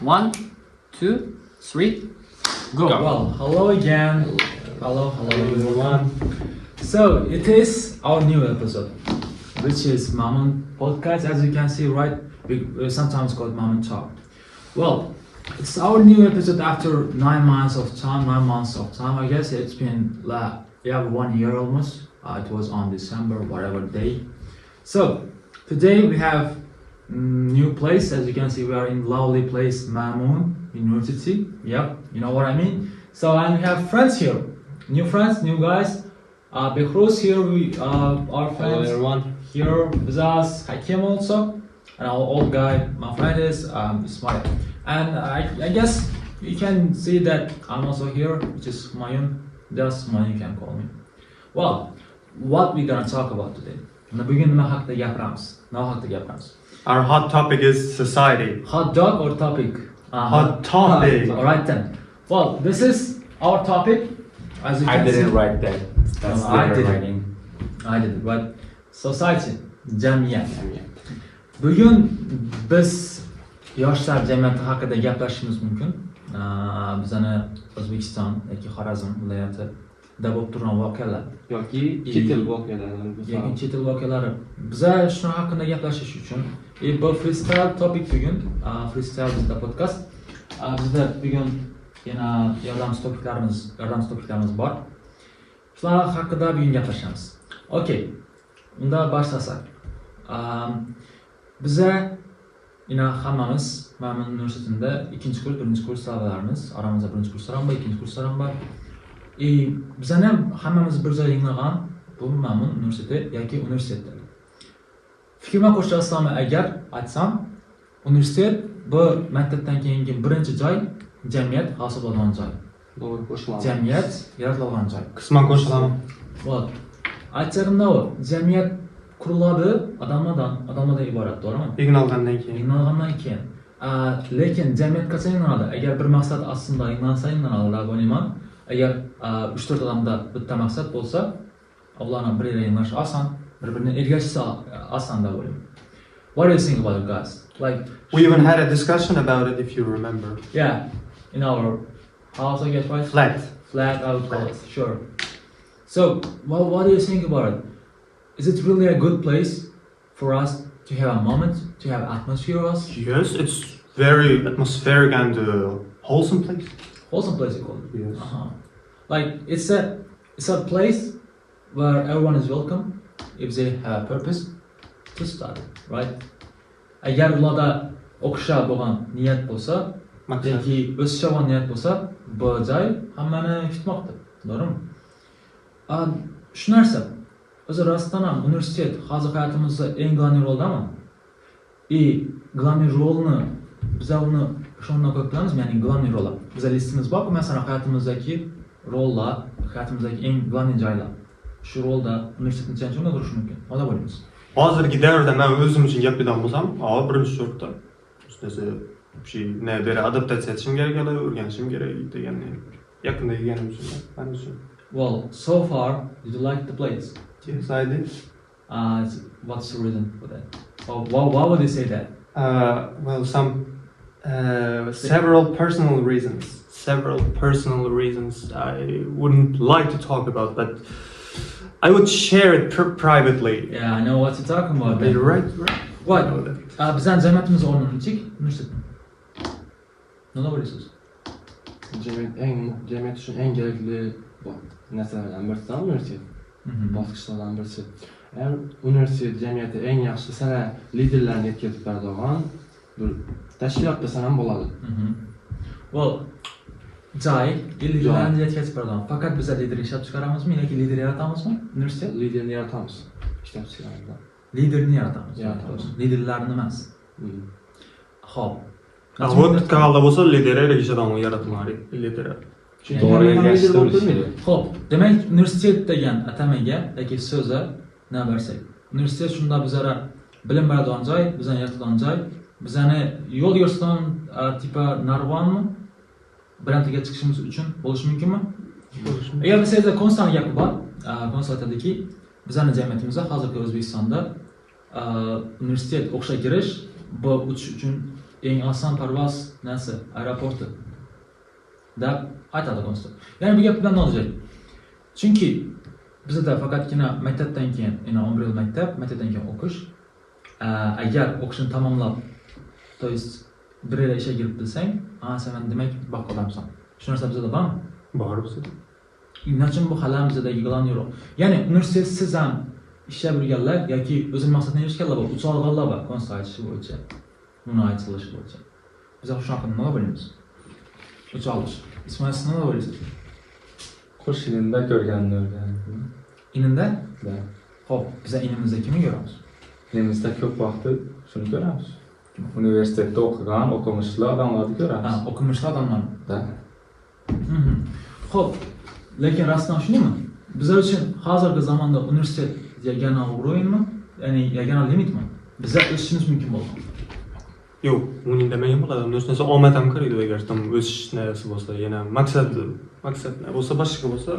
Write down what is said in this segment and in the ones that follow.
One, two, three, go. Well, hello again. Hello everyone. So it is our new episode, which is Mammon Podcast. As you can see, right? We sometimes call it Mammon Talk. Well, it's our new episode after 9 months of time. 9 months of time, I guess. It's been 1 year almost. It was on December, whatever day. So today we have new place. As you can see, we are in lovely place, Mammon University. Yep, you know what I mean. So and we have friends here, new friends, new guys. Behruz here, we our friends. Hello everyone. Here with us, Hakim also, and our old guy, my friend is Ismail. And I guess you can see that I'm also here, which is Mayun. That's Mayun, you can call me. Well, what we gonna talk about today? Bugun nima haqida gapiramiz? Nima haqida gapiramiz? Our hot topic is society. Hot dog or topic? Hot topic. Alright then. Well, this is our topic. As you I can didn't see. write that. That's No, I their didn't. writing. I did, but society, jamiyat. Yeah. Bugun biz yoshlar jamiyati haqida gaplashishimiz mumkin. Bizani O'zbekiston yoki Xorazm viloyatida bo'lib turgan voqealar yoki chet el voqealari yoki chet el voqealari biza shu haqida gaplashish uchun bu freestyle topic bugun freestyle bizda podcast bizda bugun yana yordamchi topiklarimiz bor. Shular haqida bugun gaplashamiz. Okey. Unda boshlasak. Biza hammamiz Mammon universitetida 2-kurs, 1-kurs talabalarimiz, oramizda 1-kurslar ham bor, 2-kurslar ham bor. Bizani ham hammamiz bir joyda yig'ilgan bu Mammon universiteti yoki universitetlar. Fikrimga qo'shilasizmi agar aytsam, universitet bu maktabdan keyingi birinchi joy, jamiyat hosil bo'lgan joy. Doğru, qo'shilaman. Jamiyat yaratilgan joy. Qisman qo'shilaman. Вот. Aytsarimda u jamiyat quriladi odamlardan iborat, to'g'rimi? Ignalgandan keyin. Yig'ilgandan keyin. Lekin jamiyat qachon yig'iladi? Agar bir maqsad aslida yig'ilsa yig'iladi deb o'ylayman. Agar 3-4 odamda bitta maqsad bo'lsa, ularni bir-biriga yig'ilish oson, bir-birini ergashsa oson deb o'ylayman. What do you think about it, guys? Like We even had a discussion about it, if you remember. yeah, in our house, I guess, right? Flat, I would call it, sure. So, what do you think about it? Is it really a good place for us to have a moment, to have atmosphere? Yes, it's very atmospheric and wholesome place. Wholesome place, you call it. Yes. Like it's a place where everyone is welcome if they have a purpose to study, right? Agar ularda o'qishga bo'lgan niyat bo'lsa, yoki o'sishga bo'lgan niyat bo'lsa, bu joy hammani kutmoqda, to'g'rimi? Shu narsa o'zi rostdan ham universitet hozir hayotimizda eng global roldami? Global rolni biz uni shundan ko'p bilamiz, ya'ni global rollar. Bizda listimiz bor, masalan, hayotimizdagi rollar, hayotimizdagi eng global joylar. Shu rolda universitetni chanchonda turishi mumkin. Nima bo'lamiz? Hozirgi davrda men o'zim uchun gaplaydigan bo'lsam, birinchi o'rinda ustasi beri adaptatsiya etishim kerak, o'rganishim kerak deganni yaqinda yeganim uchun, men uchun. Well, so far, did you like the place? Yes, I did. What's the reason for that? Why would you say that? Well, several personal reasons. Several personal reasons I wouldn't like to talk about, but I would share it privately. Yeah, I know what you're talking about. Then. Right. What? Bizning jamiyatimiz o'rnini universitet. Nima bo'lasiz? Jamiyat uchun eng kerakli narsalardan birisi universitet. Bosqichlardan birisi. Eğer universitet jamiyati eng yaxshi sana liderlarni yetkazib beradigan bir tashkilot desam ham bo'ladi. Well, joy liderlarni yetkazib beradigan. Faqat biz lider ishlab chiqaramizmi yoki lider yaratamizmi? Universitet Liderni yaratamiz. Ishlab chiqaramiz. liderni yaratamiz. Yaratamiz. Liderlarni emas. Xo'p. Kalda bo'lsa lideri ergashadigan yaratiladi. Lideri. To'g'ri ergashtirilishi. Xo'p, demak universitet degan atamaga yoki so'zga nima bersak? Universitet shunda bizlara bilim beradigan joy, bizani yaratadigan joy, bizani yo'l ko'rsatadigan tipa narvonmi? Birintiga chiqishimiz uchun bo'lishi mumkinmi? Agar bizda konstant gapi bor, konstant aytadiki, bizani jamiyatimizda hozirgi O'zbekistonda universitet o'qishga kirish bu o'tish uchun eng oson parvoz narsa aeroporti deb aytadi konsul. Ya'ni bu gap bilan olacak. Chunki bizda faqatgina maktabdan keyin, yana 11 yil maktabdan keyin o'qish, agar o'qishni tamomlab, to есть bir yil ishga girib bilsang, sen demak baq odamsan. Shu narsa bizda bormi? Bor bizda. Nechun bu hali bizdagi glaniy yo'q. Ya'ni universitetsiz ham ishlab yurganlar yoki o'zini maqsadini erishganlar bor, uch olganlar bor, konsul aytishi bo'yicha, uni aytilishi bo'yicha. Biz shunaqa nima bilamiz? Uch olish. Ismoil, siz nima o'ylaysiz? Qush inida ko'rganini o'rgan. Inida? Da. Xo'p, biz inimizda kimni ko'ramiz? Inimizda ko'p vaqtda shuni ko'ramiz. Universitetda o'qigan, o'qimishli odamlarni ko'ramiz. O'qimishli odamlar. Da. Xo'p, lekin rostdan shunimi? Bizlar uchun hozirgi zamonda universitet yagona o'rinmi? Ya'ni yagona limitmi? Bizlar o'sishimiz mumkin bo'ldi. Yo'q, uning demagan bo'ladi. Narsa omad ham qaraydi agar tam o'sish narsa bo'lsa, yana maqsad bo'lsa boshqa bo'lsa,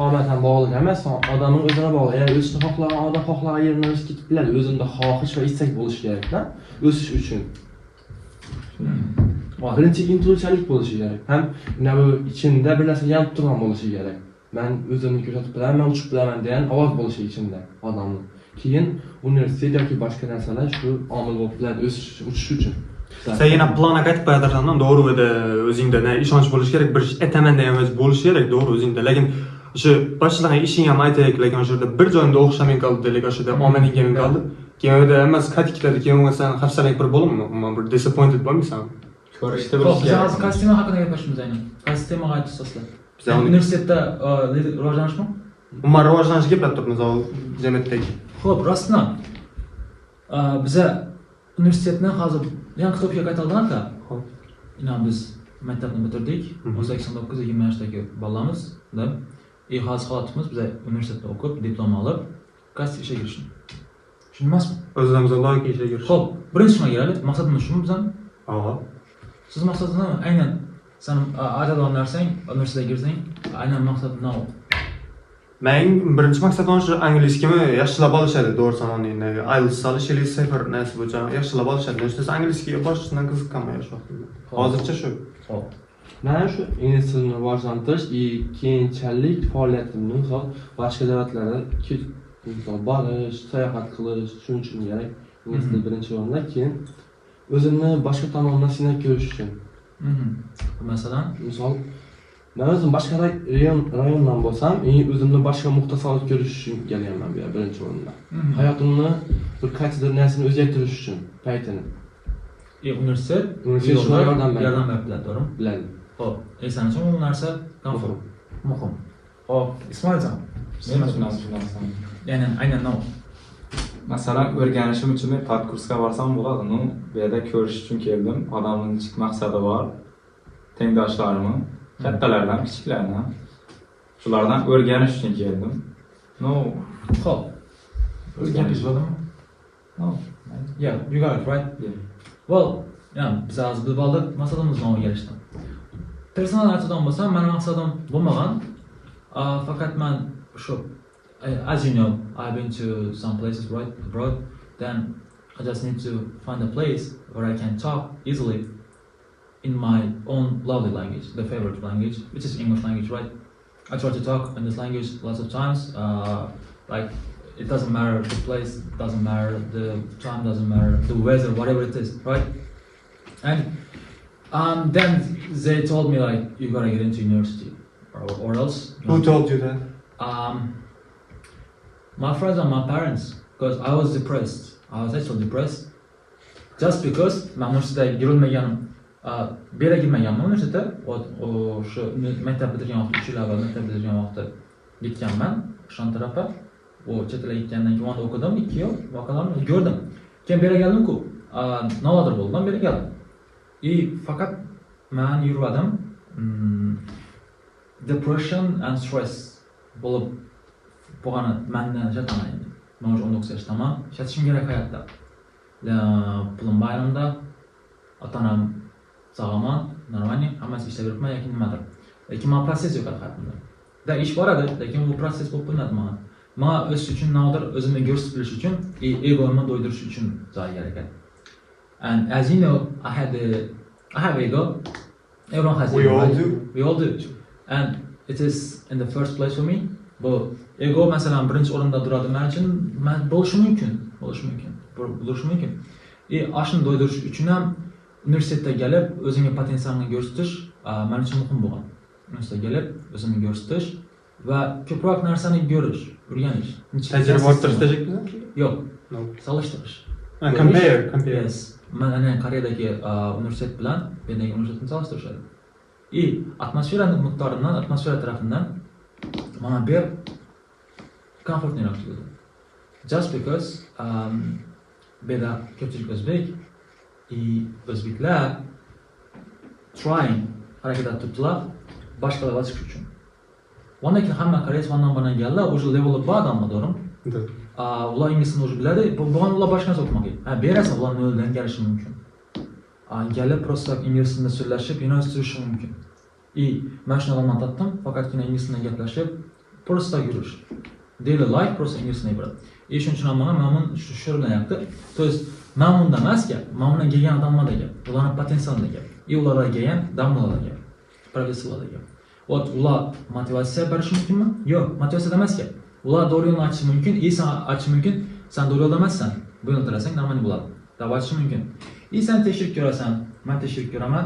Omad ham bog'liq emas, odamning o'zine bog'liq. Agar o'sishni xohlagan odam xohlagan yerga o'sib ketib biladi, o'zida xohish va istak bo'lishi kerak-da, o'sish uchun. Birinchi intiluvchanlik bo'lishi kerak. Ham bu ichimda bir narsa yanib turgan bo'lishi kerak. Men o'zimni ko'rsatib bilaman, men uchib bilaman degan ovoz bo'lishi ichimda odamning. Keyin universitet yoki boshqa narsalar shu omil bo'lib biladi o'sish uchish uchun. sen yana planga qaytib qo'yadirsan, to'g'ri edi, o'zingda ishonch bo'lishi kerak, bir ish etaman degan o'z bo'lishi kerak, to'g'ri o'zingda. Lekin o'sha boshlagan ishing ham aytaylik, lekin o'sha yerda bir joyda o'xshamay qoldi, lekin o'sha yerda omading kelmay qoldi. Keyin o'da emas qatikladi, keyin sen hafsalik bir bo'limi, umuman bir disappointed bo'lmaysan. Ko'rishda Xo'p, biz bir hozir qaysi tema haqida gaplashamiz aynan? Qaysi temaga aytasiz? Biz Universitetda rivojlanishmi? umuman rivojlanish gaplarib turibmiz, jamiyatdagi. Xo'p, rostdan biza universitetni hozir yangi to'pga qaytarilgan-da. Xo'p. Biz maktabni bitirdik. 18-19-20 yoshdagi bolalarmiz, da. Hozir holatimiz biz universitetda o'qib, diplom olib, qaysi ishga kirishni. Shuni emasmi? O'zimizdan loyiha ishga kirish. Xo'p, birinchi nima kerak? Maqsadimiz shumi bizdan? Ha. Siz maqsadingiz nima? Aynan sen aytadigan narsang, universitetga kirsang, aynan maqsad nima? Men birinchi maqsadim shu angliyskimi yaxshilab olishadi, to'g'ri sanoqli. IELTS solish, sefer narsa bo'yicha yaxshilab olishadi. O'shda angliyskiga boshdan qiziqqanman yosh vaqtimda. Hozircha shu. Xo'p. Men shu ingliz tilini rivojlantirish keyinchalik faoliyatimni boshqa davlatlarga borish, sayohat qilish, shuning uchun kerak. Ingliz tili birinchi o'rinda, keyin o'zimni boshqa tomondan sinab ko'rish uchun. Masalan, Misol, men o'zim boshqa rayondan bo'lsam, o'zimni boshqa muxtasar olib ko'rish uchun kelganman bu yerga birinchi o'rinda. Hayotimni bir qaysidir narsani o'zgartirish uchun paytini. Universitet shunga yordam beradi, to'g'rimi? Biladi. Xo'p, san uchun bu narsa muhim. Xo'p, Ismoiljon, Men tushunasiz. ya'ni aynan nima? Masalan, o'rganishim uchun men tat kursga borsam bo'ladi. Bu yerda ko'rish uchun keldim. Odamning kichik maqsadi bor. Tengdoshlarimni, kattalardan kichiklardan. Shulardan o'rganish uchun keldim. Xo'p. O'rganish bo'ladimi? No. Yeah, you got it, right? Yeah. Well, biz hozir bilib oldik maqsadimizni o'rganishdan. Personal aytadigan bo'lsam, mening maqsadim bo'lmagan. Faqat men shu, as you know, I've been to some places right abroad. Then I just need to find a place where I can talk easily in my own lovely language, the favorite language, which is English language, right? I try to talk in this language lots of times. Like it doesn't matter the place, doesn't matter the time, doesn't matter the weather, whatever it is, right? And then they told me like you gotta get into university or else. Who told you that? My friends and my parents, because I was depressed. I was actually depressed just because men universitetga girilmaganim, bera girmaganman universitetga. O'sha maktab bitirgan vaqtda, 3 yil avval maktab bitirgan vaqtda ketganman Shon tarafga. O chet elga ketgandan keyin o'qidim, 2 yil voqealarni ko'rdim. Keyin bera keldim-ku, navodir bo'ldim, bera keldim. Faqat men yurvadim. Depression and stress bo'lib bo'lgani mendan jataman endi. Men 19 yoshdaman, ishlashim kerak hayotda. Pulim bayramda, ota-onam sog'man, normalniy, hammasi ishlab yuribman yoki nimadir. Lekin men proses yo'q hayotimda. Ish bor edi, lekin bu proses bo'lib bo'lmadi menga. Menga o'sish uchun, navodir o'zimni ko'rsatib bilish uchun, egomni do'ydirish uchun joy kerak edi. And as you know, I have ego. Everyone has We ego, all right? do. We all do. And it is in the first place for me. Bu ego masalan birinchi o'rinda turadi men uchun. Men bo'lishi mumkin. Ashuni doydirish uchun ham universitetga kelib o'zingga potensialni ko'rsatish men uchun muhim bo'lgan. Universitetga kelib o'zimni ko'rsatish va ko'proq narsani ko'rish, o'rganish. Tajriba orttirish deyapsizmi? Yo'q, No. solishtirish. Compare. Yes. Men ana Koreyadagi universitet bilan mendagi universitetni solishtirishadi. Atmosfera miqdoridan, atmosfera tarafidan mana bu komfortliroq tuyuldi. Just because beda ko'pchilik o'zbek o'zbeklar trying harakat tutdilar boshqalarga chiqish uchun. Ondan keyin hamma koreys vandan bana geldiler, уже level'ı bor odamlar doğru. Да. Ular inglizini уже biladi, bugun ular boshqa narsa o'qimagan. Berasizlar ular noldan kelishi mumkin. Gelib просто inglizini so'zlashib, universitetishi mumkin. Men shuni odamdan topdim, faqatgina inglizini gaplashib, просто yurish. Daily life просто inglizini iborat. Shuning uchun ham men shu bilan yapti. То есть mamnundan emas gap, mamnundan kelgan odamlarga gap, ularning potensialiga gap. Ularga kelgan damlarga gap, professorlarga gap. Ular motivatsiya berishi mumkinmi? Yo'q, motivatsiya emas gap. Ular doğru yo'lni achishi mumkin, sen achish mumkin, sen doğru yo'lda emassan. Bu yo'lni tanlasang nima bo'ladi? Deb achish mumkin. Sen tekshirib ko'rasan, men tekshirib ko'raman,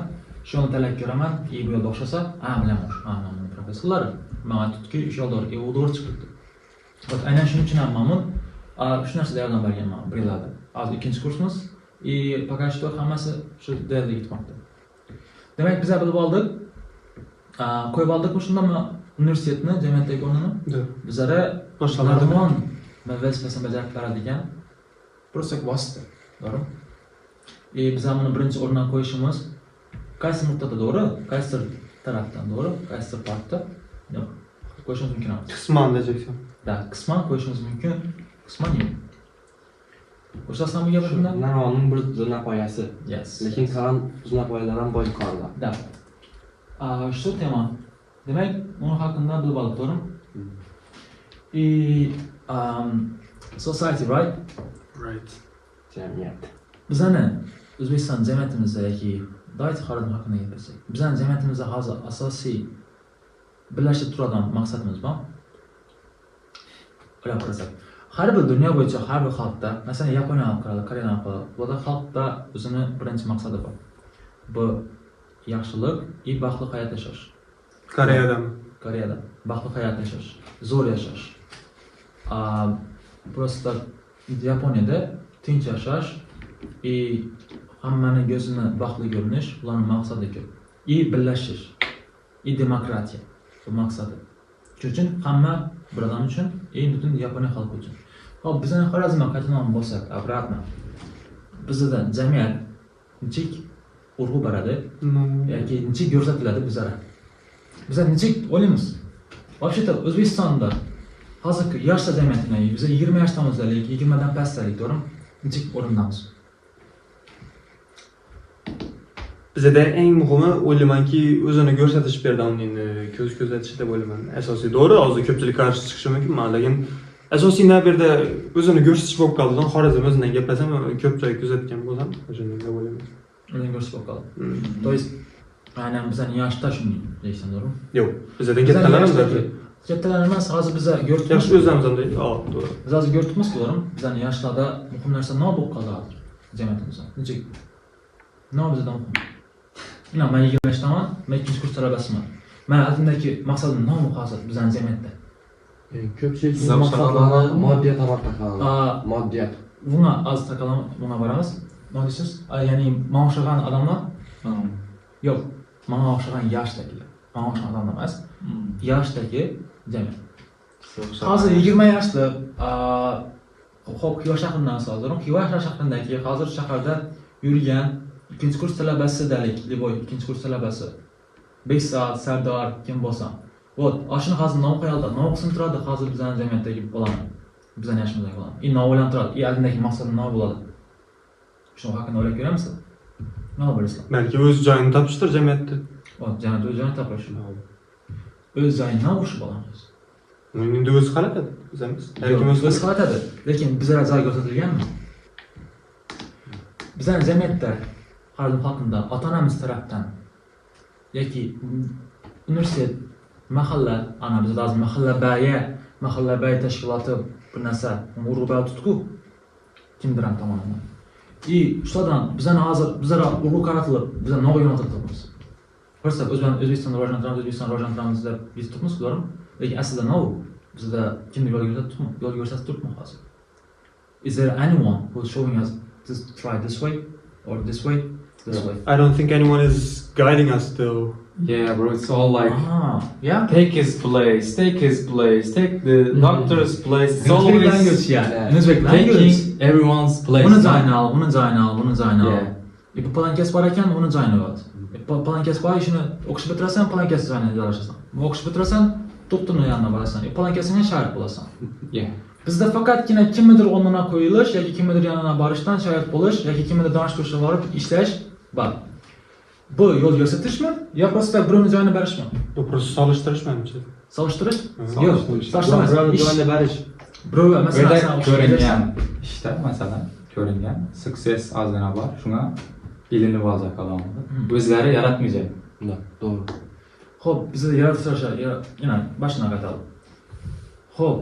shuni talab ko'raman, bu yo'lda o'xshasa, bilaman, mana professorlar, men tutki ish yo'lda, u to'g'ri chiqibdi. Aynan shuning uchun ham men shu narsada yordam berganman bir yillarda. Hozir ikkinchi kursimiz, пока что hammasi shu yerda ketmoqda. Demak, biz bilib oldik. Qo'yib oldikmi shundami universitetni, jamiyatdagi o'rnini? Да. Bizlara Boshqalarga darmon vazifasini bajarib beradigan просто vosita, to'g'ri? Biz buni birinchi o'rindan qo'yishimiz qaysi nuqtada to'g'ri, qaysi tarafdan to'g'ri, qaysi partda yo'q. Qo'yishimiz mumkin emas. Qisman diyeceksin. Da, qisman qo'yishimiz mumkin, qisman yo'q. O'shasan bu gapimda? Narvonning bir zinapoyasi. Yes. Lekin kalan zinapoyalar ham boy yuqorida. Da. Shu tema. Demak, uni haqida bilib oldik, to'g'rimi? Society, right? Right. Jamiyat. Bizani O'zbekiston jamiyatimizda yoki davlat xodimi haqida gapirsak, bizani jamiyatimizda hozir asosiy birlashib turadigan maqsadimiz bor. O'ylab qarasak, har bir dunyo bo'yicha har bir xalqda, masalan, Yaponiya xalqi, Koreya xalqi, bularda xalqda o'zini birinchi maqsadi bor. Bu yaxshilik, baxtli hayot yashash. Koreyada baxtli hayot yashash, zo'r yashash. Просто Yaponiyada tinch yashash, hammaning ko'zini baxtli ko'rinish, ularning maqsadi ko'p. Birlashish, demokratiya bu maqsadi. Shuning uchun hamma bir odam uchun, butun Yaponiya xalqi uchun. Hop, bizning Xorazmga qaytadan bo'lsak, обратно. Bizda jamiyat nechik urg'u beradi, yoki nechik ko'rsatiladi bizlar. Bizlar nechik o'ylaymiz? Вообще-то O'zbekistonda hozirgi yoshlar jamiyatida biz 20 yoshdamizlik, 20 dan pastdalik, to'g'rimi? Nechik o'rindamiz? Bizda eng muhimi o'ylaymanki, o'zini ko'rsatish berdanning ko'z ko'rsatishi deb o'ylayman. Asosiy to'g'ri, hozir ko'pchilik qarshi chiqishi mumkin, lekin asosiy nabirda o'zini ko'rsatish bo'lib qoldi. Xorazm o'zidan gaplashsam, ko'pchilik kuzatgan bo'lsam, o'shani deb o'ylayman. O'zini ko'rsatib bo'lib qoldi. То есть, aynan bizning yoshda shunday deysan, to'g'rimi? Yo'q, bizdan kattalarimiz kattalar emas, hozir biz ko'rdik. Yaxshi o'zimizdan deydi. To'g'ri. Biz hozir ko'rdikmiz, to'g'rimi? Bizning yoshlarda muhim narsa nima bo'lib qoldi hozir jamiyatimizda? Nechik? Nima bizda muhim? Men 20 yoshdaman, men ikkinchi kurs talabasiman. Men oldimdagi maqsadim nima hozir bizning jamiyatda? Ko'pchilik maqsadlarni moddiyat orqali taqaladi. Moddiyat. Bunga az taqalamiz, bunga boramiz. Nima deysiz? Ya'ni men o'xshagan odamlar? Yo'q, men o'xshagan yoshdagilar. Men o'xshagan odamlar emas. Yoshdagi jamiyat. Hozir 20 yoshli Xo'p, Xiva shahridan soldirim. Xiva shahridagi hozir shaharda yurgan ikkinchi kurs talabasidalik, Liboy ikkinchi kurs talabasi. Beksad, Sardor kim bo'lsa. Ashuni hozir nom qo'yildi. Nom qism turadi hozir bizning jamiyatdagi bo'ladi. Bizning yoshimizdagi bo'ladi. Nom o'ylantiradi. Oldindagi maqsadim nima bo'ladi? Shu haqida o'ylab ko'ramsiz? Nima bo'lasizlar? Balki o'z joyini topishdir jamiyatda. Jamiyat o'z joyini topish. O'z joyini nima bo'lishi bo'ladi? Endi o'zi qaratadi, bizamiz. O'zi qaratadi, lekin bizlar joy ko'rsatilganmi? bizning jamiyatda har hakkında ota-onamiz tarafdan yoki universitet, mahalla, ana biz lazım mahalla baya tashkiloti bir narsa urg'u tutku kimdir ham tomonidan. Shulardan bizlar urg'u qaratilib, bizlar nima yo'naltiramiz? First O'zbekistonda rivojlantiramiz deb biz turibmiz, to'g'rimi? Lekin aslida nima u? Bizda kimdir yo'l ko'rsatib turibmi hozir? Is there anyone who's showing us to try this way or this way? This way. I don't think anyone is guiding us though. Yeah, bro, it's all like Yeah. take his place, take the doctor's place. It's Uzbek always language yani. Uzbek taking language. everyone's place. Bunu joyini al. Yeah. Bu palankes var ekan, uni joyini ol. Palankes var, ishini o'qishni bitirasan, palankes joyini joylashasan. O'qishni bitirasan, doktorning yoniga borasan. Palankesingga shart bo'lasan. Yeah. Bizda faqatgina kimnidir o'rnina qo'yilish yoki kimnidir yoniga borishdan shart bo'lish yoki kimnidir donish kursga borib ishlash bor. Bu yo'l ko'rsatishmi yo просто birovni joyini berishmi? Bu prosta solishtirish menimcha. Solishtirish? Yo'q, solishtirish. Birovni joyini berish. Birov Böyle masalan ko'ringan ishda masalan ko'ringan success ozgina bor, shunga ilinib olacak adam. O'zlari yaratmayacak. Doğru. Xo'p, bizda yaratishlar, boshdan qaytarib. Xo'p,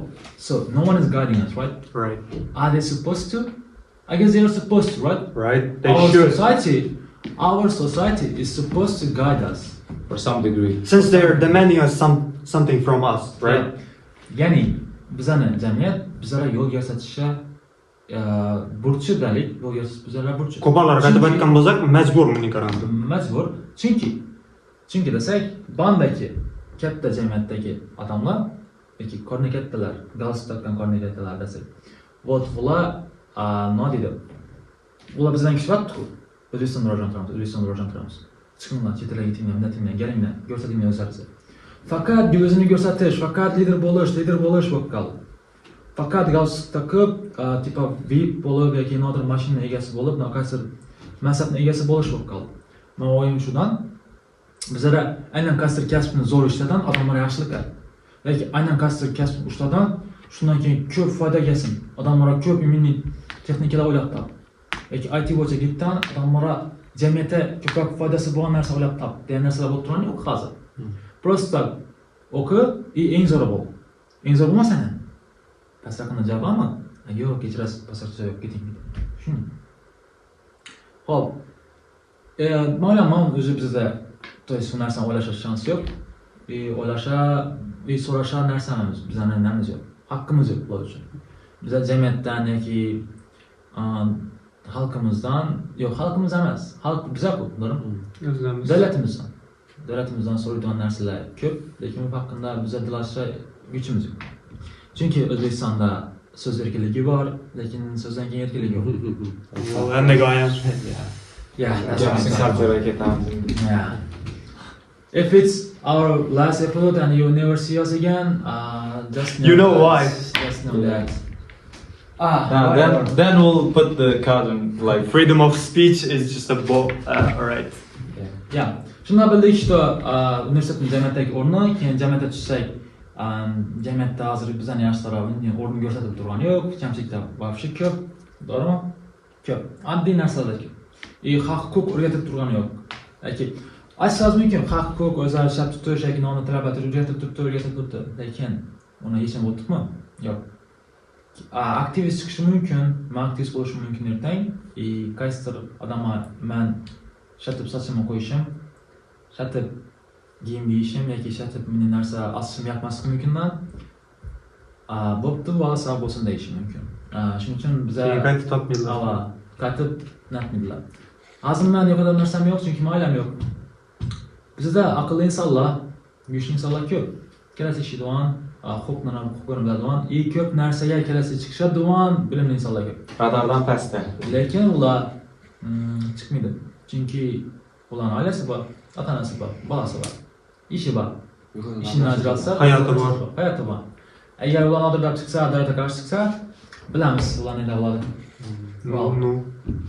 so no one is guiding us, right? Right. Are they supposed to? I guess they are supposed to, right? Right. They Our should. society is supposed to guide us. For some degree. Since they're demanding us something from us, right? Ya'ni bizani jamiyat bizlarga yo'l ko'rsatishga burchi dalik, yo'l ko'rsatish bizlarga burchi. Ko'plar qaytib aytgan bo'lsak, majbur mening qaramda. Majbur. Chunki desak, bandaki katta jamiyatdagi odamlar yoki qorni kattalar, galstuk takkan qorni kattalar desak, ular nima deydi? Ular bizdan kishvatku. O'zbekistonda rivojlantiramiz. Chiqinglar, chet elga ketinglar, kelinglar, ko'rsatinglar o'zlaringizni. Faqat o'zini ko'rsatish, faqat lider bo'lish bo'lib qoldi. Faqat galstuk takib, tipa VIP bo'lib yoki nodir mashina egasi bo'lib, naqasir mansabning egasi bo'lish bo'lib qoldi. Men o'yim shundan, bizlar aynan kasr kasbini zo'r ishladan odamlar yaxshilik qiladi. Yoki aynan kasr kasb ishladan shundan keyin ko'p foyda kelsin. Odamlar ko'p immuniy texnikalar o'ylab topdi. Yoki IT bo'yicha gitdan odamlar jamiyatga ko'proq foydasi bo'lgan narsa o'ylab topdi. degan narsalar bo'lib turadi yo'q hozir. Просто o'qi, eng zo'ri bo'l. Eng zo'r bo'lmasa ham. Pastakni javobmi? Yo'q, kechirasiz, pastakni javob keting. Shuni. Xo'p. Ma'lum o'zi bizda to'y narsani o'ylasha shans yo'q. So'rasha narsamiz, bizning namiz yo'q. Haqqimiz yo'q bular uchun. Bizlar jamiyatdan yoki xalqimizdan, yo'q, xalqimiz emas. Xalq bizlar-ku, to'g'rimi? Davlatimizdan so'raydigan narsalar ko'p, lekin bu haqida bizlar dilashga kuchimiz yo'q. Chunki O'zbekistonda so'z erkinligi bor, lekin so'zdan keyin erkinlik yo'q. And the guy Yeah, that's what I'm Jackson saying. culture ketamiz. Yeah. If it's our last episode and you never see us again, just know You know that, why. Just know that. Then we'll put the card in like freedom of speech is just a alright. Yeah. Shunda bildik что universitetning jamiyatdagi o'rni, keyin jamiyatga tushsak, jamiyatda hozir bizdan yaxshilar o'rni ko'rsatib turgani yo'q, kamchiliklar вообще ko'p, to'g'rimi? Ko'p. Oddiy narsalar ko'p. Haq-huquq o'rgatib turgani yo'q. Yoki aytsangiz mumkin, haq-huquq o'zlari ishlab tutish yoki nonni talab etish o'rgatib turibdi, lekin uni hech nima o'tibmi? Yo'q. Aktivist chiqishi mumkin, men aktivist bo'lishim mumkin ertang, qaysidir odamlar men shatib sochimni qo'yishim, shatib kiyim kiyishim yoki shatib meni narsa asishim yoqmasligi mumkinman. Bo'pti, bola sabab bo'lsin deyishim mumkin. Shuning uchun bizlar qaytib topmaydilar. Qaytib natmaydilar. Hozir men yo'qada narsam yo'q, chunki oilam yo'q. Bizda aqlli insonlar, kuchli insonlar ko'p. Kelasi ishlaydigan, huquqni biladigan, ko'p narsaga kelasi chiqishadigan bilimli insonlar ko'p. radardan pastda. Lekin ular chiqmaydi. Chunki ularning oilasi bor, ota-onasi bor, bolasi bor, ishi bor. Ishini ajratsa, hayoti bor. Agar ular oldida chiqsa, davlatga qarshi chiqsa, bilamiz ularning davlati. No.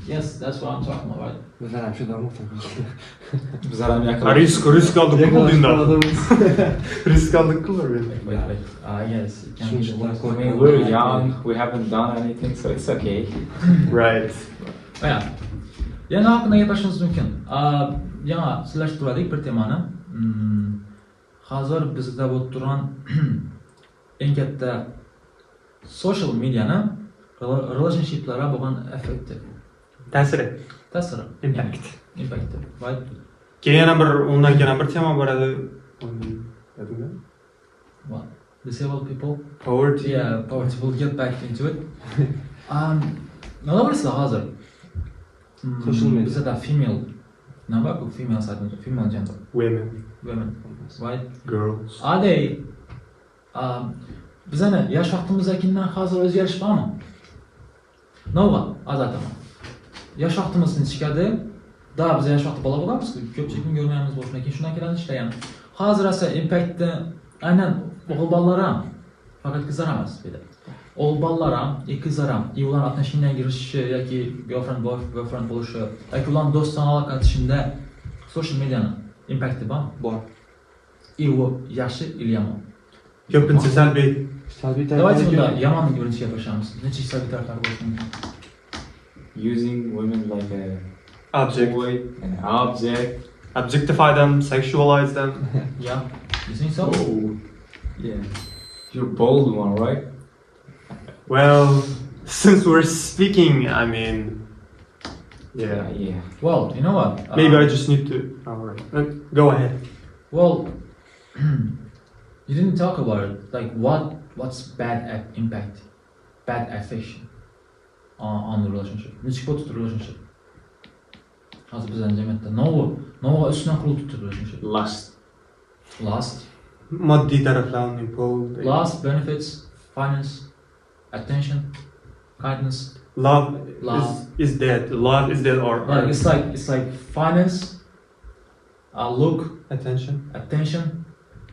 Yes, that's what I'm talking about, right? Bizlar ham shu damoqda. Bizlar ham yaqin. Risk aldık mı bunda? Risk aldık mı Wait. Yes. We're young, we haven't done anything, so it's okay. Right. Yeah. Yana haqida gapirishimiz mumkin. Yana silashtirdik bir temani. Hozir bizda bo'lib turgan eng katta social mediani relationshiplarga bo'lgan effekti. Ta'siri. Impact. Impact. Right? Keyin bir undan keyin bir tema bor edi. What? Disabled people? Poverty. Yeah, poverty. We'll get back into it. Nima bo'lsa hozir? Social media. Bizda female. Nima bu female side, female gender. Women. Right? Girls. Are they bizani yosh vaqtimizdagidan hozir o'zgarish bormi? Nova, azataman. Yosh vaqtimizni ichkadi. Da biz yosh vaqtda bola bo'lamiz, ko'pchilikni ko'rmaymiz bo'lishdan keyin shundan keladi ishlagan. Hozir esa impactni aynan o'g'il bolalar ham, faqat qizlar emas dedi. O'g'il bolalar ham, qizlar ham, ular отношениyaga kirishishi yoki boyfriend bo'lishi, yoki ular do'stona aloqa qilishida social medianing impacti bormi? Bor. U yaxshi или yomon? Ko'pincha salbiy. Salbiy Давайте tarafga bunda yomonlik birinchi gapiramiz. Necha salbiy taraflar bo'lishi mumkin? Using women like a Object. toy, an object. Objectify them, sexualize them. Yeah. You think so? Oh, yeah. You're bold one, right? Well, since we're speaking, I mean, yeah. Yeah. Well, you know what? Maybe I just need to. Alright. Go ahead. Well, you didn't talk about it. Like what's bad impact, bad affection on the relationship. Which put the relationship. Hozir bizning jamiyatda nova ustidan qurilib turibdi relationship. Lust, Moddiy taraflarning pul. lust, benefits, finance, attention, kindness. Love Love. is dead. Love is dead or Like it's like finance, look, attention. attention,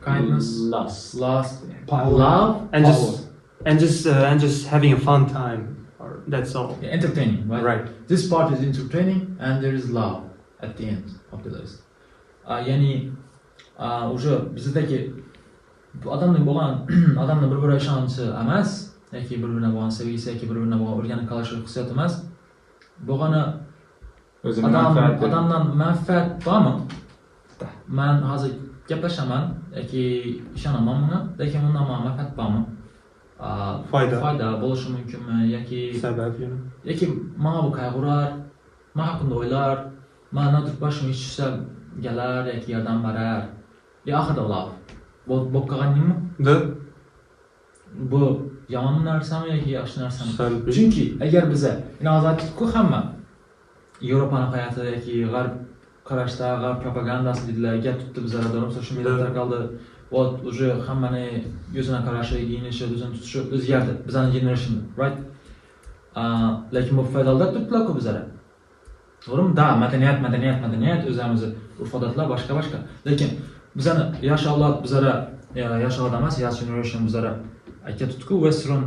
kindness, Lust. lust, Power. love, And power. and just having a fun time. Or that's all. Yeah, entertaining, right? Right. This part is entertaining and there is love at the end of the list. Yani уже bizdagi odamning bo'lgan odamning bir-biriga ishonchi emas, yoki bir-biriga bo'lgan sevgisi yoki bir-biriga bo'lgan o'rganib qolish hissiyoti emas. Bo'lgani O'zini manfaati. odamdan manfaat bormi? Men hozir gaplashaman yoki ishonaman bunga, lekin undan manfaat bormi? Foyda bo'lishi mumkinmi yoki Sabab, you know. yoki mana bu qayg'urar, mana haqida o'ylar, mana turib boshim ish tushsa galar yoki yordam berar. Ya oxirida ular bo'lib qolganingmi? Bu yomon narsami yoki yaxshi narsami? Salbiy. Chunki agar biza hozir hamma Yevropani hayoti yoki g'arb qarashda, g'arb propagandasi dedilar, gap tutdi bizlar doim social media tarqaldi. Вот уже hammani yuzuna qarashi, giyinishi, o'zini tutishi o'zgardi. Bizning generation, right? Lekin bu foydalar turibdilar-ku bizlar. To'g'rimi? Da, madaniyat, o'zimizni urf-odatlar boshqa. Lekin bizani yosh avlod, bizlar yosh avlod emas, yosh generation bizlar aka tutku western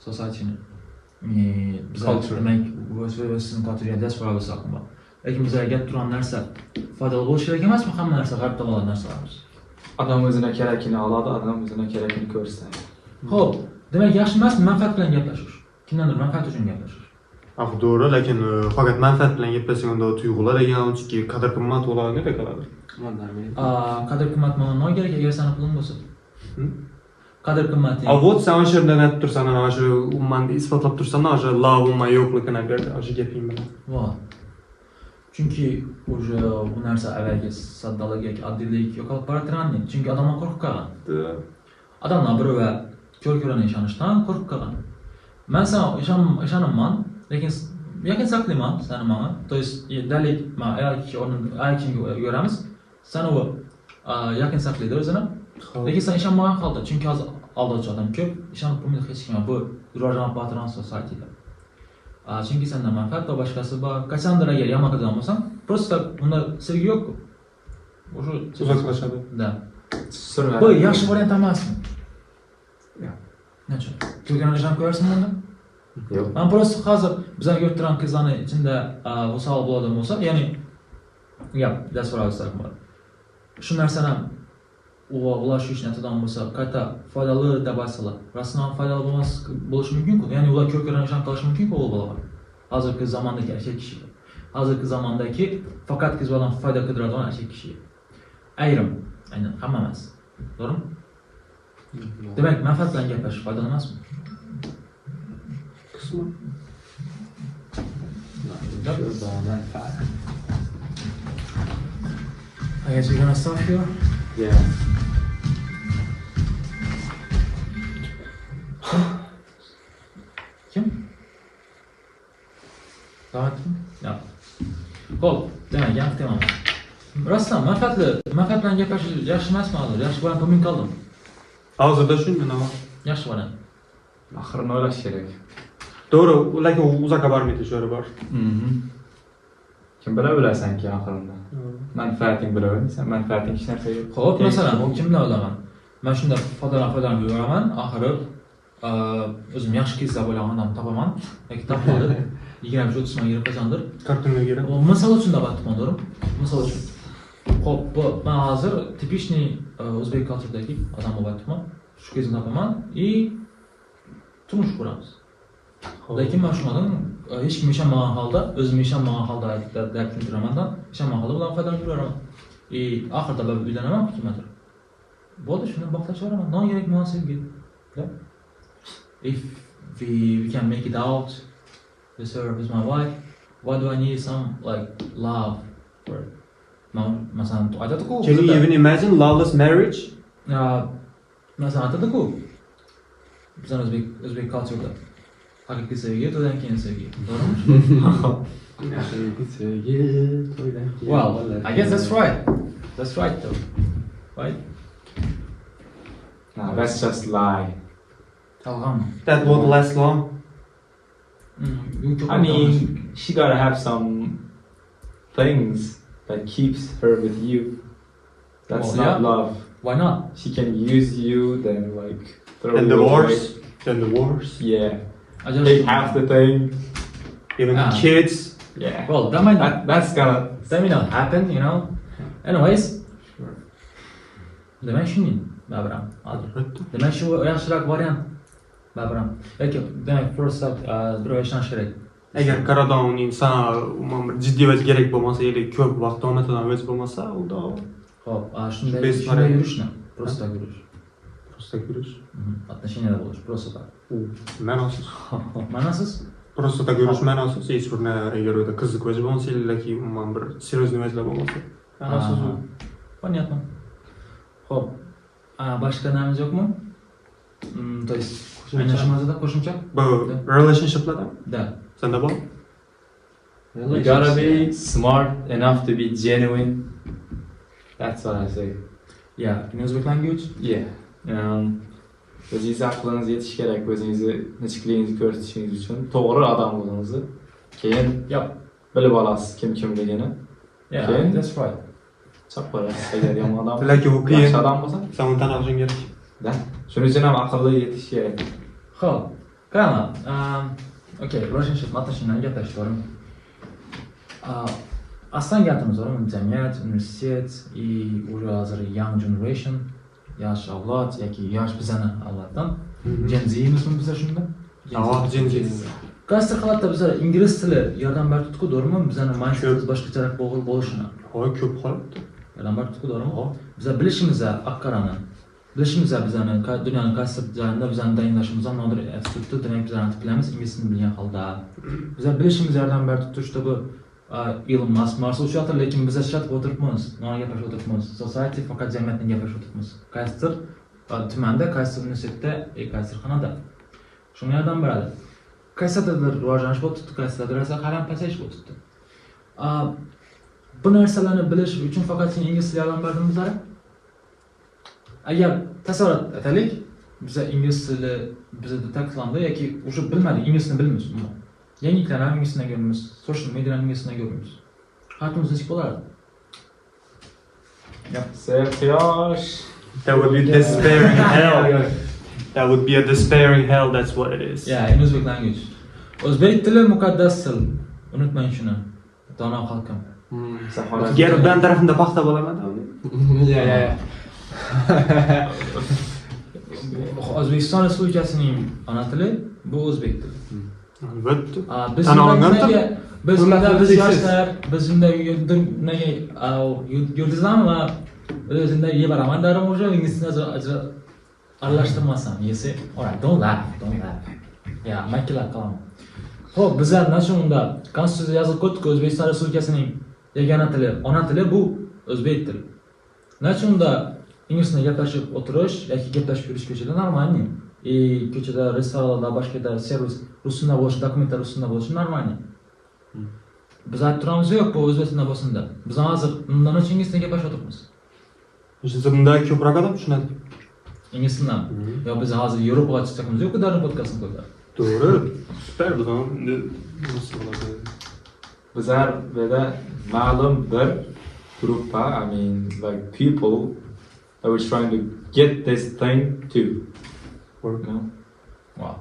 society-ni. Bizlar demak western culture diaspora bo'lsa-ham. Lekin bizlarga gap turgan narsa foydali bo'lishi kerak emasmi? Hamma narsa g'arbdan olgan narsalarimiz. Odam o'zina kerakini oladi, odam o'zina kerakini ko'rsatadi. Xo'p, demak yaxshi emasmi manfaat bilan gaplashish? Kimdandir manfaat uchun gaplashish. To'g'ri, lekin faqat manfaat bilan gaplashsang unda tuyg'ular degan unchaki qadr-qimmat bo'ladi, qoladi. Qadr-qimmat nima kerak agar sana puling bo'lsa? Qadr-qimmat. Вот sen o'sha yerda nima tursan, ana shu ummanni isbotlab tursan, o'sha love umma yo'qligini berdi, o'sha gaping bilan. Vo. Chunki o'sha bu narsa avvalgi soddalik yoki oddiylik yo'qolib boraturgandi. Chunki odamlar qo'rqib qolgan. Odamlar biri va ko'r-ko'rani ishonishdan qo'rqib qolgan. Men sana ishonaman, lekin yakin saqlayman seni menga. То есть, dalil men ayakingga ko'ramiz. Sen u yakin saqlaydi o'zini. Lekin sen ishonmagan holda, chunki hozir aldovchi odam ko'p, ishonib bo'lmaydi hech kimga. Bu rivojlanib boraturgan society-da. Chunki sendan manfaat va boshqasi bor. Qachondir agar yomon qilgan bo'lsang, просто unda sevgi yo'q-ku. O'sha Uzoqlashadi. Da. Bu yaxshi variant emasmi? Yo'q. Nechun? Turganlardan ko'rarsan bunda? Yo'q. Men просто hozir bizlar ko'rib turgan qizlarning ichida vosal bo'ladigan bo'lsa, ya'ni diaspora bor. Shu narsani ular shu ishni aytadigan bo'lsa, qayta foydali deb aytsalar, rasman foydali bo'lishi mumkin-ku. Ya'ni ular ko'rko'rani ishon qilishi mumkin-ku o'g'il bolalar. Hozirgi zamondagi erkak kishilar. hozirgi zamondagi faqat qiziqdan foyda ko'radigan ashik kishi. Ayrim, aynan hamma emas. To'g'rimi? Demak, manfaat bilan gaplashish foydali emasmi? Qisman. I guess we're gonna stop here. Yeah. Kim? Davet mi? Yo'q. Xo'p, demak, gap temamiz. Rostdan manfaat bilan gaplashish yaxshi emasmi hozir? Yaxshi bilan ko'min qoldim. Hozirda shunday nima? Yaxshi bilan. Oxirini o'ylash kerak. To'g'ri, lekin u uzoqqa bormaydi, shu bor. Kim bilasanki oxirida. Manfaating bilaversan, manfaating hech narsaga. Xo'p, masalan, u kimni o'ylagan? Men shunda foydalanib yuraman, oxiri o'zim yaxshi kiysa bo'lgan odam topaman yoki topolib 20-30 ming yurib qazandir. Kartonga kerak. Misol uchun deyapman, to'g'rimi? Misol uchun. Xo'p, bu men hozir tipичный o'zbek kulturidagi odam bo'lyapman. Shu kezni topaman и turmush quramiz. Lekin men shundan hech kim ishonmagan holda, o'zim ishonmagan holda deb tushuntiraman-da, ishonmagan holda bilan foydalanib yuraman. Oxirida bir uylanaman, kimdir. Bo'ldi, shuni bog'lashaveraman. Nokerak munosabatga. If we can make it out with her, with my wife, why do I need some like love for it? Masalan, aytadi-ku. Can you even imagine loveless marriage? Masalan, aytadi-ku. Bizning o'zbek cultureda haqiqiy sevgi to'ydan keyin sevgi. To'g'rimi? Well, I guess that's right. That's right though. Right? No, that's just lie. That won't last long. I mean, she gotta have some things that keeps her with you. That's Well, not yeah. love. Why not? She can use you, then like throw And you divorce. away. Then divorce. Yeah, I just take half the thing. Even Ah. kids. Yeah, well, that might not that's gonna. happen, you know. Anyways, demak shuning babram. Demak shu yaxshiroq variant. Babram. Yoki demak first up bir ishlanish kerak. Agar qaradan uning sana umuman jiddiy va kerak bo'lmasa, yoki ko'p vaqt omadidan o'z bo'lmasa, unda Xo'p, shunday Без shunday variant. yurishni, просто yurish. просто yurish. Отношенияda bo'lish, просто так. Ma'nosiz. Ma'nosiz? Просто так yurish ma'nosiz. Hech bir agar o'ta qiziq o'zi bo'lsa, yoki umuman bir seriozniy vazlar bo'lmasa. Ma'nosiz. Понятно. Xo'p, boshqa namaz yo'qmi? То есть, anglashmada qo'shimcha? Bu relationshiplarda Da. senda bor? You gotta be smart enough to be genuine. That's what I say. Yeah, in Uzbek language? Yeah. O'zingizni aqlingiz yetishi kerak, o'zingizni nechikligingizni ko'rsatishingiz uchun to'g'ri odam bo'lishingizni. Keyin bilib olasiz kimligini. Yeah, Okay. that's right. Chop qo'yasiz agar yomon odam. Lekin u qiyin. Yaxshi odam bo'lsa, Sen uni tan olishing kerak. da. Shuning uchun ham aqlli yetish kerak. Xo'p, qani, okay, relationship отношениyadan gaplashish to'g'rimi? Aslan gapimiz to'g'rimi? Jamiyat, universitet и уже hozir young generation, yosh avlod yoki yosh bizani avloddan Gen Z'mizmi biz shunda? Gen Z. Qaysi holatda bizlar ingliz tili yordam berdi-ku, to'g'rimi? Bizning mindsetimiz boshqacharoq bo'lishini. Hoy, ko'p holatda. Yordam berdi-ku, to'g'rimi? Bizlar bilishimiz Akkaraning bilishimiz bizani dunyoning qaysi joyida bizani tayinlashimiz nodir institutda demak bizlar bilamiz ingliz tilini bilgan holda. Bizlar bilishimiz yordam berdi turishda bu Elon Musk Mars uchatır, lekin biz ishlatib o'tiribmiz, nima gapirib o'tiribmiz. Society faqat jamiyatning gapirib o'tiribmiz. Qaysidir tumanda, qaysidir universitetda, qaysidir xonada. Shunga yordam beradi. Qaysidir rivojlanish bo'lib turibdi, qaysidir esa qaram pasayish bo'lib turibdi. Bu narsalarni bilish uchun faqat ingliz tili yordam berdimi bizlar? Agar tasavvur etaylik, biz ingliz tili bizda ta'kidlandi yoki o'sha bilmadik, ingliz tilini bilmaymiz. Yangiliklarni inglizdan ko'ramiz, social medialarni inglizdan ko'ramiz. Hayotimiz nechik bo'lardi? Seryosh. That would be despairing hell. That would be a despairing hell, that's what it is. Yeah, in Uzbek language. O'zbek tili muqaddas til. Unutmang shuni. Dono xalqim. Garibdan tarafında paxta bo'lamadi. Yeah. O'zbekiston Respublikasining ona tili bu o'zbek tili. Albatta. Biz Tan olingan til. Biz Hurmatli biz o'zbeksiz. yoshlar, biz shunday yulduzlarmi va o'zimda yebaraman darim уже inglizcha aralashtirmasam. Yesi. Alright, don't laugh. Ya, makillar qalaman. Xo'p, bizlar nashunda konstitutsiya yozib qo'ydik, O'zbekiston Respublikasining yagona tili, ona tili bu o'zbek tili. Nashunda inglizcha gaplashib o'tirish yoki gaplashib yurish ko'chada normalniy. Ko'chada, restoranlarda, boshqa servis rus tilida bo'lishi, dokumentlar rus tilida bo'lishi normalniy. Biz aytib turamiz yo'q, bu o'zbek tilida bo'lsin-da. Biz hozir undan uchun ingliz tilida gaplashib o'tiribmiz. Bunda ko'proq odam tushunadi. Ingliz tilidan. Yo biz hozir Yevropaga chiqamiz yo'q, darrov podkastni qo'ydilar. To'g'ri. Super bu zaman. Nasıl bo'ladi? Bizlar burada ma'lum bir gruppa, I mean like people that were trying to get this thing to work now. Wow.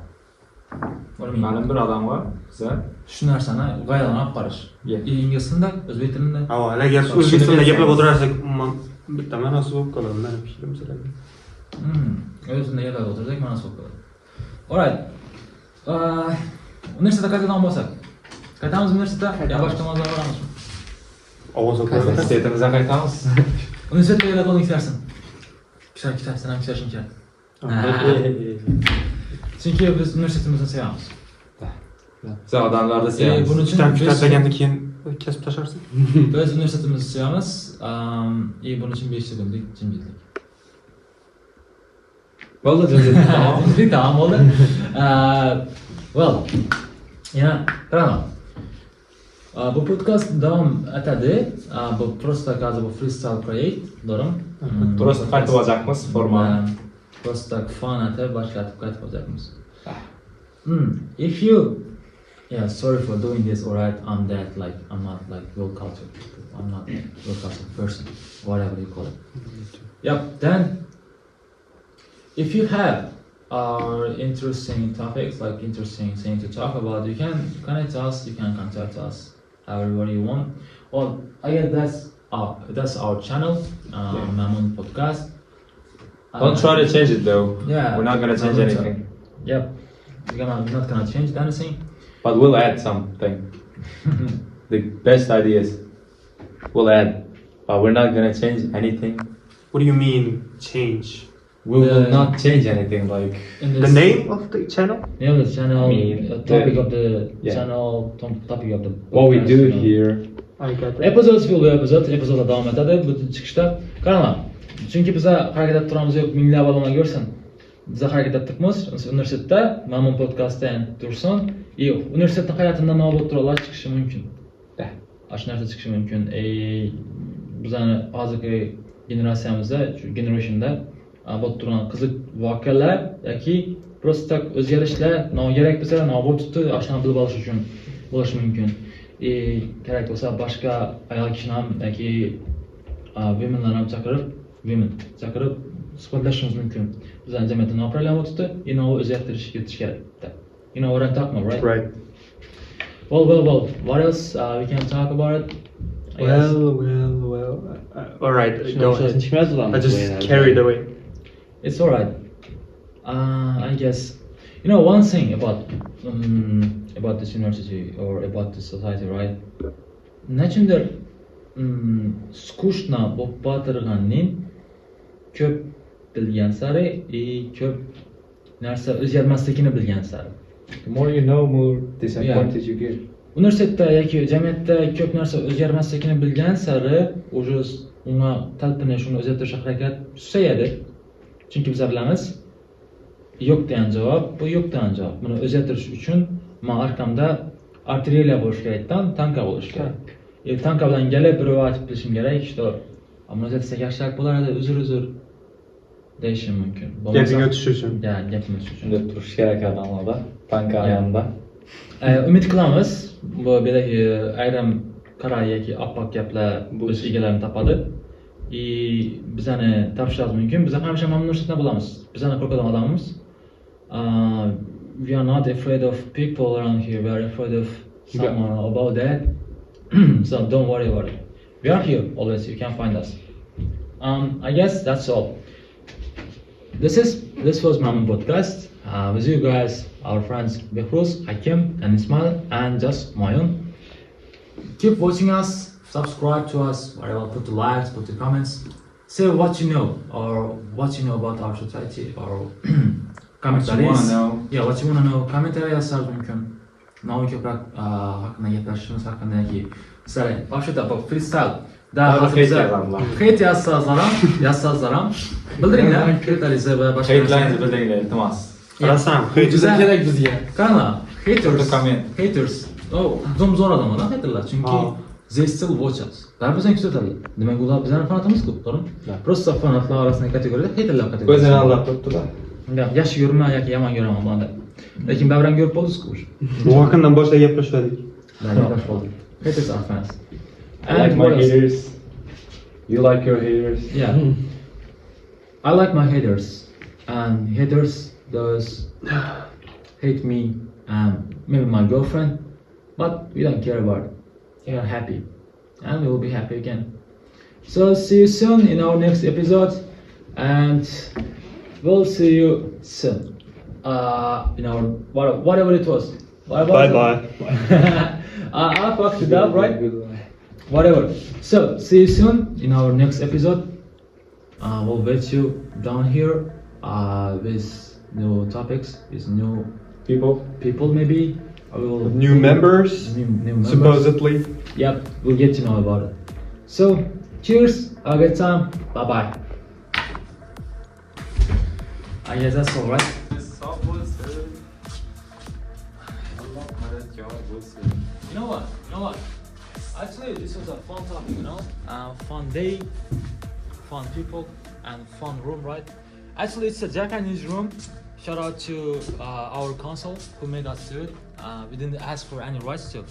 What do you mean? Ma'lum bir odam var bizlar. Shu narsani g'oyadan olib qarish. Yeah. Ingliz tilida, o'zbek tilida. Ha, agar o'zbek tilida gaplab o'tirarsak, umuman bitta ma'nosi bo'lib qoladi. Meni fikrim sizlarga. O'zbek tilida gaplab o'tirsak, ma'nosi bo'lib qoladi. Alright. Universitetda qaytadan bo'lsak. Qaytamiz universitetda? Ya boshqa mavzuga boramizmi? Ovoz o'tadi. Universitetimizdan qaytamiz. Universitetda yana qo'ling istarsin. Kishar, sen ham kishar kerak. Chunki biz universitetimizni sevamiz. Biz odamlarni sevamiz. Buning uchun Kitob keyin kesib tashlarsiz. biz universitetimizni sevamiz. Buning uchun 5 sekundlik jimjitlik. Bo'ldi, jimjitlik tamom. Jimjitlik tamom bo'ldi. Well, yana qaraman. Bu podcast davom etadi. Bu просто hozir bu freestyle create, doğru? Просто qaytib olacakmiz formani. Просто fun atib boshlatib qaytib olacakmiz. If you sorry for doing this, alright, I'm not like world culture people. I'm not a world culture person, whatever you call it. Yep, then if you have interesting topics, like interesting thing to talk about, you can connect us, you can contact us however you want. Well, I guess that's our channel, Mamun Podcast. Don't try to change it though. Yeah, We're not gonna change anything. Yep, we're not gonna change anything. But we'll add something. The best ideas we'll add. But we're not gonna change anything. What do you mean change? We will not change anything like The name of the channel? Yeah, the channel, topic of the Yeah. channel, topic of the what we podcast, do you know. here. I got it. Episodes will be episode davom etadi. Bu chiqishda qaraman. Chunki biz harakat etib turamiz yo'q, minglab odamlar ko'rsin. Biz harakat etdik universitetda, Mamun Podcast'dan tursin. Universitetning hayotidan nobud turlar chiqishi mumkin. Shu narsa chiqishi mumkin. Bizani hozirgi generatsiyamizda, shu generationda bo'lib turgan qiziq voqealar yoki просто o'zgarishlar nokerak bo'lsa, nobud tutib, ashuni bilib olish uchun bo'lishi mumkin. Kerak bo'lsa boshqa ayol kishini ham yoki womenlarni ham chaqirib suhbatlashishimiz mumkin. Bizning jamiyatda noqulay bo'libdi, o'zgartirish ketish kerak. You know what I'm talking about, right? Right. Well. What else we can talk about it? Well. All right. Go ahead. I just carried away. It's alright. I guess one thing about this university or about this society, right? Nachundir skучно bo'lib botirganning ko'p bilgan sari ko'p narsa o'zgarmasligini bilgan sari. The more you know, more disappointed you get. Universitetda yoki jamiyatda ko'p narsa o'zgarmasligini bilgan sari уже unga talpinish, uni o'zgartirish harakat susayadi. Chunki biz bilamiz, yo'q degan javob, bu yo'q degan javob. Buni o'zgartirish uchun men arkamda artilleriya bo'lish kerakdan, tanka bo'lish kerak. Tanka bilan kelib bir aytib bilishim kerak, что buni o'zgartirsak yaxshiroq bo'lardi, uzr deyishim mumkin. Gaping o'tishi uchun. Gapim o'tishi uchun. Shunda turish kerak odamlarda, tanka yonida. Umid qilamiz, bu bedagi ayrim qora yoki oppoq gaplar o'z egalarini topadi. Bizani topishimiz mumkin. Biz hamisha mamnun universitetda bo'lamiz. Bizani qo'rqadigan odamimiz. We are not afraid of people around here. We are afraid of someone about that. So don't worry about it. We are here always. You can find us. I guess that's all. This was Mamun Podcast. With you guys, our friends Behruz, Hakim, and Ismail, and just Mayun. keep watching us, subscribe to us, whatever, put the likes, put the comments, say what you know or what you know about our society or What you wanna know. Yeah, what you wanna know. Kommentariya yazsangiz mumkin. Nomi ko'proq haqida gaplashishimiz haqidagi sizlar вообще-то freestyle Hate yazadilar. hate yazsangizlar ham bildiringlar fikrlaringizni va boshqa Haytlaringizni bildiringlar, iltimos. Qarasam, Juda kerak bizga. Qana, haters. Comment. Haters. Zo'r odamlar haterlar, chunki Ha. they still watch us. Bizani kuzatadi. Demak, ular bizani fanatimiz-ku, to'g'rimi? Просто fanatlar orasidagi kategoriyada haterlar kategoriyasi. Ko'zini aldab turibdilar. Yaxshi ko'raman yoki yomon ko'raman bunda. Lekin baribir ko'rib qoldingiz-ku. bu haqida boshqa gaplashmadik. Haters are fans. I like my what else? haters. You like your haters. Yeah. I like my haters. And haters does hate me and maybe my girlfriend, but we don't care about it. We are happy. And we will be happy again. So see you soon in our next episode and we'll see you soon. In our whatever it was. Bye bye. I fucked it up, right? Whatever. So see you soon in our next episode. We'll wait you down here with new topics, with new people maybe. New members, New members. supposedly. Yep, we'll get to know about it. So cheers, have a good time. Bye bye. I guess that's all right. You know what? Actually, this was a fun topic, you know? Fun day, fun people, and fun room, right? Actually, it's a Japanese room. Shout out to our council who made us do it. We didn't ask for any rights to.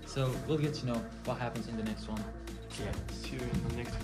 So we'll get to know what happens in the next one. See you in the next